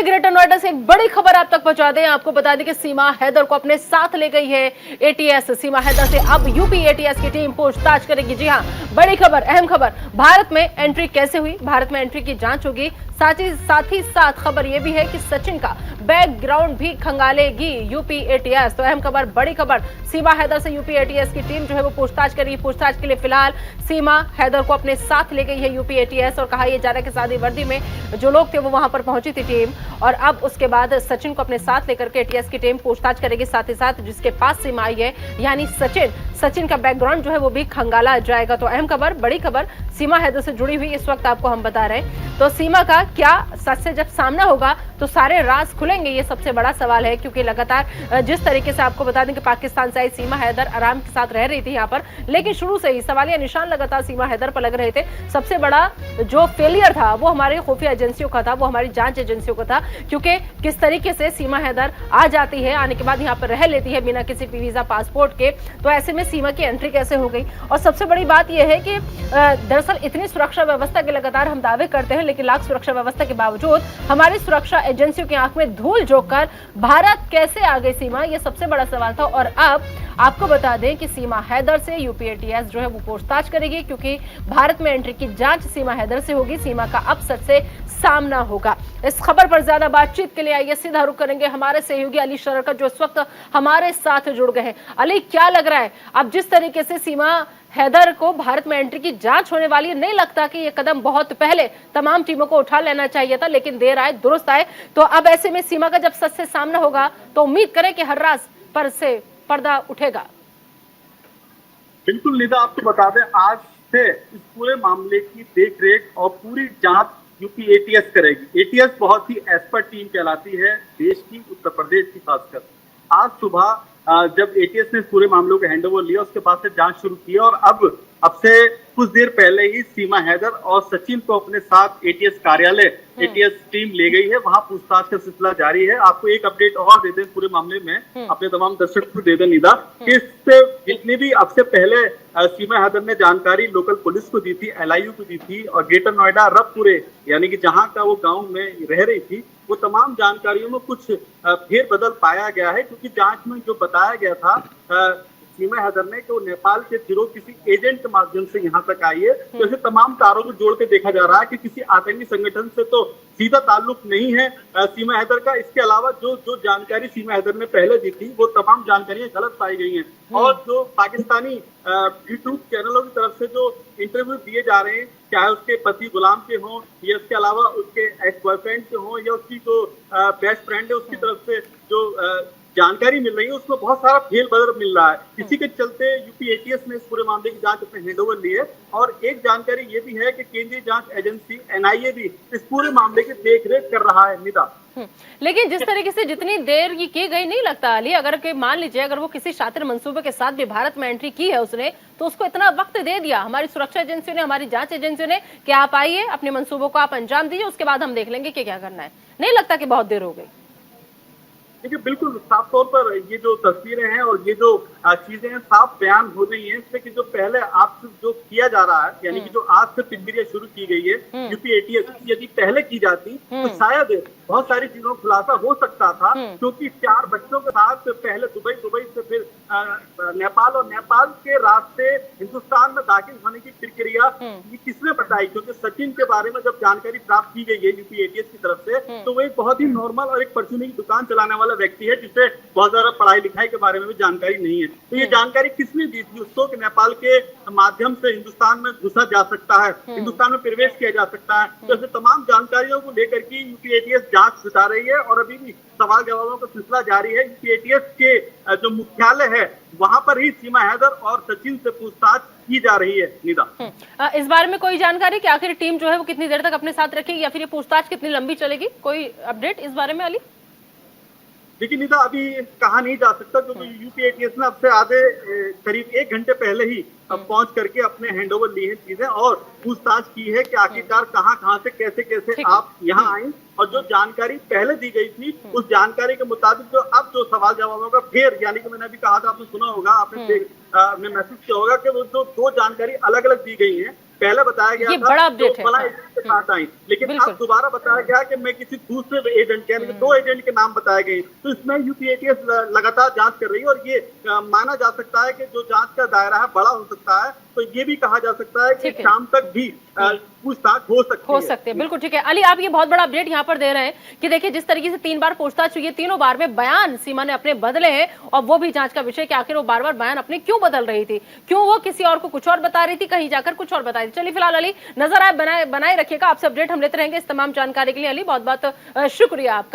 Greater Noida से एक बड़ी खबर आप तक पहुंचा दें। आपको बता दें कि सीमा हैदर को अपने साथ ले गई है एटीएस। सीमा हैदर से अब यूपी एटीएस की टीम पूछताछ करेगी। जी हां, बड़ी खबर, अहम खबर। भारत में एंट्री कैसे हुई, भारत में एंट्री की जांच होगी। साथ ही साथ खबर यह भी है कि सचिन का बैकग्राउंड भी खंगालेगी यूपी एटीएस। तो अहम खबर, बड़ी खबर, सीमा हैदर से यूपी एटीएस की टीम जो है वो पूछताछ करेगी। पूछताछ के लिए फिलहाल सीमा हैदर को अपने साथ ले गई है यूपी एटीएस। और कहा यह जा रहा है कि सादी वर्दी में जो लोग थे वो वहां पर पहुंची थी टीम, और अब उसके बाद सचिन को अपने साथ लेकर के एटीएस की टीम पूछताछ करेगी। साथ ही साथ जिसके पास सीमा आई है यानी सचिन का बैकग्राउंड जो है वो भी खंगाला जाएगा। तो अहम खबर, बड़ी खबर सीमा हैदर से जुड़ी हुई इस वक्त आपको हम बता रहे हैं। तो सीमा का क्या सच से जब सामना होगा तो सारे राज खुलेंगे, ये सबसे बड़ा सवाल है। क्योंकि लगातार जिस तरीके से आपको बता दें कि पाकिस्तान से आई सीमा हैदर आराम के साथ रह रही थी यहाँ पर, लेकिन शुरू से ही सवालिया निशान लगातार सीमा हैदर पर लग रहे थे। सबसे बड़ा जो फेलियर था वो हमारी खुफिया एजेंसियों का था, वो हमारी जांच एजेंसियों का था। क्योंकि किस तरीके से सीमा हैदर आ जाती है, आने के बाद यहाँ पर रह लेती है बिना किसी वीजा पासपोर्ट के, तो ऐसे में सीमा की एंट्री कैसे हो गई। और सबसे बड़ी बात यह है कि दरअसल इतनी सुरक्षा व्यवस्था के लगातार हम दावे करते हैं, लेकिन लाख सुरक्षा व्यवस्था के बावजूद हमारी सुरक्षा एजेंसियों की आंख में धूल झोंककर भारत कैसे आ गई सीमा, यह सबसे बड़ा सवाल था। और अब आपको बता दें कि सीमा हैदर से यूपी एटीएस जो है वो पूछताछ करेगी, क्योंकि भारत में एंट्री की जांच सीमा हैदर से होगी। सीमा का अब सच से सामना होगा। इस खबर पर ज्यादा बातचीत के लिए आइए सीधा रुख करेंगे हमारे सहयोगी अली शरकर जो इस वक्त हमारे साथ जुड़ गए हैं। अली, क्या लग रहा है अब जिस तरीके से सीमा हैदर को भारत में एंट्री की जांच होने वाली है, नहीं लगता कि ये कदम बहुत पहले तमाम टीमों को उठा लेना चाहिए था, लेकिन देर आए दुरुस्त आए। तो अब ऐसे में सीमा का जब सच से सामना होगा तो उम्मीद करें कि हर राज पर से पर्दा उठेगा। बिल्कुल निदा, आपको बता दें आज से इस पूरे मामले की देखरेख और पूरी जांच यूपी एटीएस करेगी। एटीएस बहुत ही एक्सपर्ट टीम कहलाती है देश की, उत्तर प्रदेश की खासकर। आज सुबह जब एटीएस ने पूरे मामलों का हैंडओवर लिया, उसके बाद से जांच शुरू की और अब से कुछ देर पहले ही सीमा हैदर और सचिन को अपने साथ एटीएस कार्यालय एटीएस टीम ले गई है। वहां पूछताछ का सिलसिला जारी है। आपको एक अपडेट और दे दें पूरे मामले में, अपने तमाम दर्शकों को दे दें निदा, इससे जितनी भी अब से पहले सीमा हैदर ने जानकारी लोकल पुलिस को दी थी, एलआईयू को दी थी, और ग्रेटर नोएडा रबपुरे यानी कि जहां का वो गांव में रह रही थी, वो तमाम जानकारियों में कुछ फेरबदल पाया गया है। क्योंकि जांच में जो बताया गया था सीमा हैदर ने कि वो नेपाल के थ्रू किसी एजेंट के माध्यम से यहाँ तक आई है, तो ऐसे तमाम तारों को जोड़ के देखा जा रहा है कि किसी आतंकी संगठन से तो सीधा ताल्लुक नहीं है सीमा हैदर का। इसके अलावा जो जानकारी सीमा हैदर ने पहले दी थी वो तमाम जानकारियां गलत पाई गई हैं। और जो पाकिस्तानी यूट्यूब चैनलों की तरफ से जो इंटरव्यू दिए जा रहे हैं, चाहे उसके पति गुलाम के हों या इसके अलावा उसके एक्स बॉयफ्रेंड के हों या उसकी जो बेस्ट फ्रेंड है उसकी तरफ से जो जानकारी मिल रही है, उसमें बहुत सारा फेल बदल मिल रहा है। इसी के चलते यूपी एटीएस ने इस पूरे मामले की जांच अपने हैंडओवर ली है। और एक जानकारी ये भी है कि केंद्रीय जांच एजेंसी एनआईए भी इस पूरे मामले की देखरेख कर रहा है निदा। लेकिन जिस तरीके से जितनी देर ये की गई, नहीं लगता अली, अगर मान लीजिए अगर वो किसी शातिर मंसूबे के साथ भी भारत में एंट्री की है उसने, तो उसको इतना वक्त दे दिया हमारी सुरक्षा एजेंसियों ने, हमारी जांच एजेंसियों ने कि आप आइए अपने मंसूबों को आप अंजाम दीजिए, उसके बाद हम देख लेंगे कि क्या करना है। नहीं लगता कि बहुत देर हो गई? देखिए, बिल्कुल साफ तौर पर ये जो तस्वीरें हैं और ये जो चीजें हैं साफ बयान हो रही हैं इससे कि जो पहले आप जो किया जा रहा है, यानी कि जो आज से प्रक्रिया शुरू की गई है यूपी एटीएस, यदि पहले की जाती तो शायद बहुत सारी चीजों का खुलासा हो सकता था। क्योंकि 4 बच्चों के साथ पहले दुबई से फिर नेपाल और नेपाल के रास्ते हिंदुस्तान में दाखिल होने की प्रक्रिया ये किसने बताई? क्योंकि सचिन के बारे में जब जानकारी प्राप्त की गई है यूपी एटीएस की तरफ से, तो वो एक बहुत ही नॉर्मल और एक परचूनी की दुकान चलाने वाला व्यक्ति है जिसे बहुत ज्यादा पढ़ाई लिखाई के बारे में भी जानकारी नहीं है। तो ये जानकारी किसने दी थी उसको कि नेपाल के माध्यम से हिंदुस्तान में घुसा जा सकता है, हिंदुस्तान में प्रवेश किया जा सकता है। तो ऐसे तमाम जानकारियों को लेकर के यूपी एटीएस जांच जुटा रही है और अभी भी सवाल जवाबों का सिलसिला जारी है। यूपी एटीएस के जो मुख्यालय है वहां पर ही सीमा हैदर और सचिन से पूछताछ की जा रही है निदा। इस बारे में कोई जानकारी कि आखिर टीम जो है वो कितनी देर तक अपने साथ रखेगी या फिर ये पूछताछ कितनी लंबी चलेगी? कोई अपडेट इस बारे में अली? लेकिन निदा अभी कहा नहीं जा सकता क्योंकि यूपी एटीएस ने अब से आधे करीब 1 घंटे पहले ही पहुंच करके अपने हैंडओवर ली है चीजें और पूछताछ की है कि आखिरकार कहां से कैसे कैसे आप यहाँ आई और जो जानकारी पहले दी गई थी उस जानकारी के मुताबिक जो सवाल जवाब होगा फिर, यानी कि मैंने अभी कहा था, आपने सुना होगा, आपने मैसेज किया होगा कि वो जो दो जानकारी अलग अलग दी गई है। पहले बताया गया ये था बड़ा अपडेट है। फला एजेंट के साथ आई, लेकिन अब दोबारा बताया गया कि मैं किसी दूसरे एजेंट के, यानी कि दो एजेंट के नाम बताए गए। तो इसमें यूपी एटीएस लगातार जांच कर रही है और ये माना जा सकता है कि जो जांच का दायरा है बड़ा हो सकता है। तो ये भी कहा जा सकता है कि शाम तक भी पूछताछ हो सकती है। बिल्कुल ठीक है। अली, आप ये बहुत बड़ा अपडेट यहाँ पर दे रहे हैं कि देखिए जिस तरीके से 3 बार पूछताछ हुई है, तीनों बार में बयान सीमा ने अपने बदले हैं और वो भी जांच का विषय कि आखिर वो बार बार बयान अपने क्यों बदल रही थी, क्यों वो किसी और को कुछ और बता रही थी, कहीं जाकर कुछ और बता रही थी। चलिए फिलहाल अली नजर आए बनाए रखिएगा, आपसे अपडेट हम लेते रहेंगे। इस तमाम जानकारी के लिए अली बहुत बहुत शुक्रिया आपका।